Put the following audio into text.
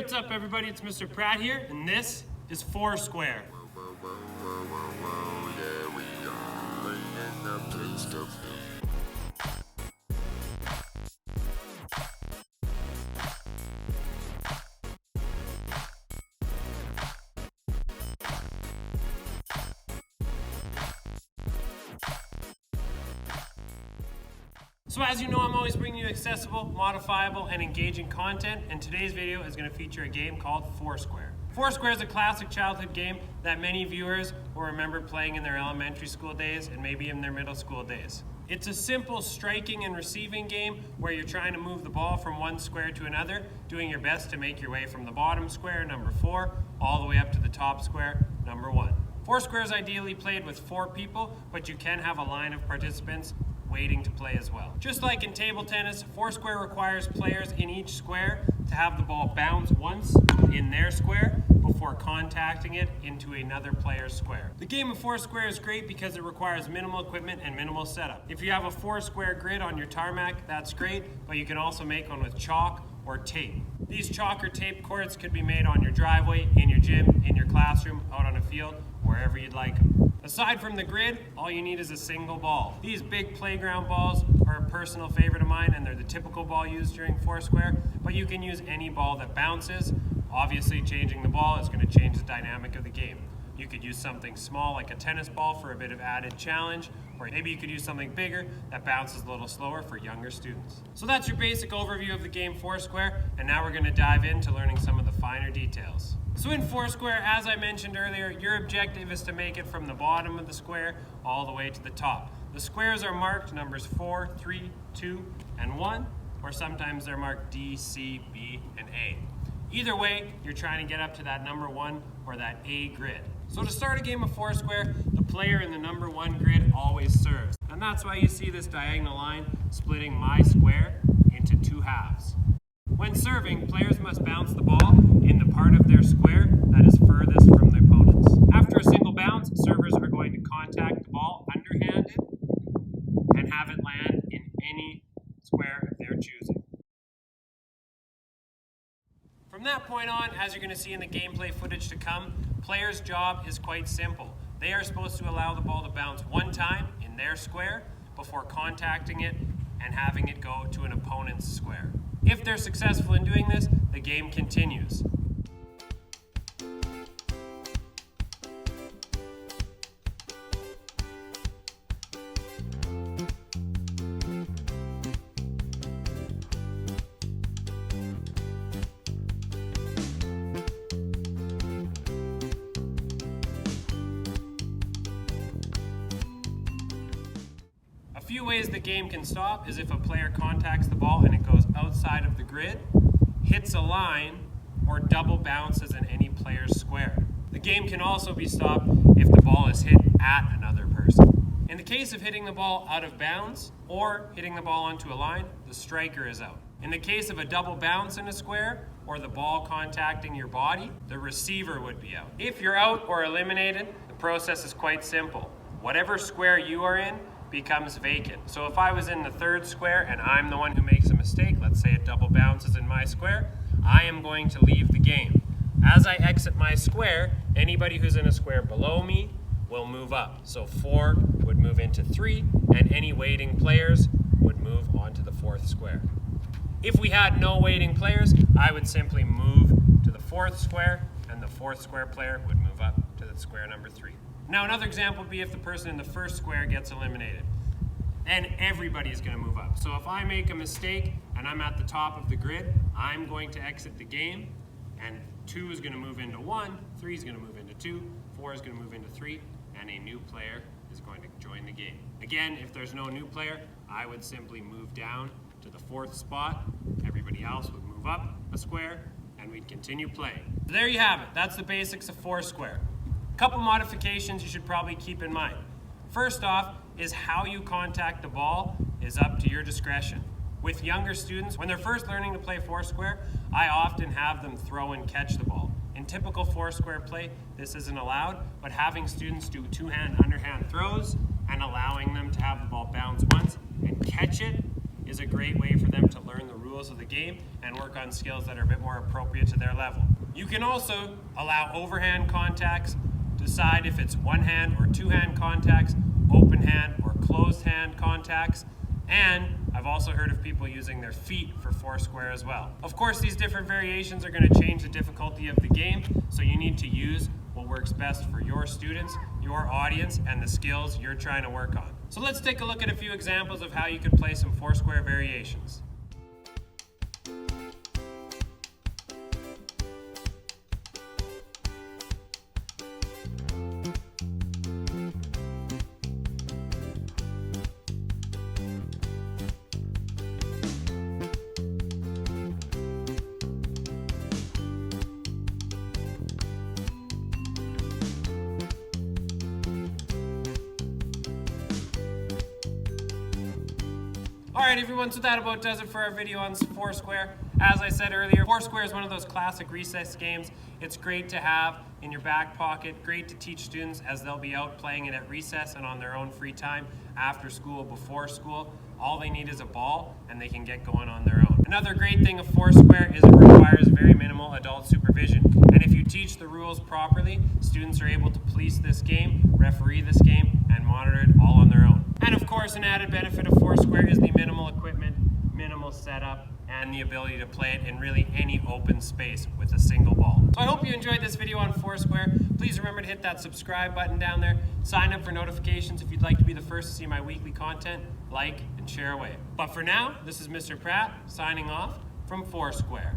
what's up everybody? It's Mr. Pratt here, and this is Foursquare. So as you know, I'm always bringing you accessible, modifiable, and engaging content, and today's video is going to feature a game called Foursquare. Foursquare is a classic childhood game that many viewers will remember playing in their elementary school days and maybe in their middle school days. It's a simple striking and receiving game where you're trying to move the ball from one square to another, doing your best to make your way from the bottom square, number 4, all the way up to the top square, number 1. Foursquare is ideally played with 4 people, but you can have a line of participants waiting to play as well. Just like in table tennis, Foursquare requires players in each square to have the ball bounce once in their square before contacting it into another player's square. The game of Foursquare is great because it requires minimal equipment and minimal setup. If you have a 4-square grid on your tarmac, that's great, but you can also make one with chalk or tape. These chalk or tape courts could be made on your driveway, in your gym, in your classroom, out on a field, wherever you'd like them. Aside from the grid, all you need is a single ball. These big playground balls are a personal favorite of mine, and they're the typical ball used during Foursquare, but you can use any ball that bounces. Obviously, changing the ball is going to change the dynamic of the game. You could use something small like a tennis ball for a bit of added challenge, or maybe you could use something bigger that bounces a little slower for younger students. So that's your basic overview of the game Foursquare, and now we're going to dive into learning some of the finer details. So in Foursquare, as I mentioned earlier, your objective is to make it from the bottom of the square all the way to the top. The squares are marked numbers 4, 3, 2, and 1, or sometimes they're marked D, C, B, and A. Either way, you're trying to get up to that number 1 or that A grid. So to start a game of Foursquare, the player in the number 1 grid always serves. And that's why you see this diagonal line splitting my square into 2 halves. When serving, players must bounce the ball in the part of their square that is furthest from the opponents. After a single bounce, servers are going to contact the ball underhanded and have it land in any square of their choosing. From that point on, as you're going to see in the gameplay footage to come, players' job is quite simple. They are supposed to allow the ball to bounce one time in their square before contacting it and having it go to an opponent's square. If they're successful in doing this, the game continues. A few ways the game can stop is if a player contacts the ball and it goes outside of the grid, hits a line, or double bounces in any player's square. The game can also be stopped if the ball is hit at another person. In the case of hitting the ball out of bounds or hitting the ball onto a line, the striker is out. In the case of a double bounce in a square or the ball contacting your body, the receiver would be out. If you're out or eliminated, the process is quite simple. Whatever square you are in becomes vacant. So if I was in the 3rd square and I'm the one who makes a mistake, let's say it double bounces in my square, I am going to leave the game. As I exit my square, anybody who's in a square below me will move up. So 4 would move into 3, and any waiting players would move on to the 4th square. If we had no waiting players, I would simply move to the 4th square, and the 4th square player would move up to the square number 3. Now another example would be if the person in the 1st square gets eliminated. Then everybody is going to move up. So if I make a mistake and I'm at the top of the grid, I'm going to exit the game, and 2 is going to move into 1, 3 is going to move into 2, 4 is going to move into 3, and a new player is going to join the game. Again, if there's no new player, I would simply move down to the 4th spot. Everybody else would move up a square, and we'd continue playing. So there you have it. That's the basics of Foursquare. A couple modifications you should probably keep in mind. First off is how you contact the ball is up to your discretion. With younger students, when they're first learning to play Foursquare, I often have them throw and catch the ball. In typical Foursquare play, this isn't allowed, but having students do 2-hand underhand throws and allowing them to have the ball bounce once and catch it is a great way for them to learn the rules rules of the game and work on skills that are a bit more appropriate to their level. You can also allow overhand contacts, decide if it's one hand or two hand contacts, open hand or closed hand contacts, and I've also heard of people using their feet for foursquare as well. Of course, these different variations are going to change the difficulty of the game, so you need to use what works best for your students, your audience, and the skills you're trying to work on. So let's take a look at a few examples of how you can play some foursquare variations. Alright everyone, so that about does it for our video on Foursquare. As I said earlier, Foursquare is one of those classic recess games. It's great to have in your back pocket, great to teach students as they'll be out playing it at recess and on their own free time, after school, before school. All they need is a ball and they can get going on their own. Another great thing of Foursquare is it requires very minimal adult supervision. And if you teach the rules properly, students are able to police this game, referee this game, and monitor it all on their own. And of course, an added benefit of Foursquare is the minimal equipment, minimal setup, and the ability to play it in really any open space with a single ball. So I hope you enjoyed this video on Foursquare. Please remember to hit that subscribe button down there. Sign up for notifications if you'd like to be the first to see my weekly content. Like and share away. But for now, this is Mr. Pratt signing off from Foursquare.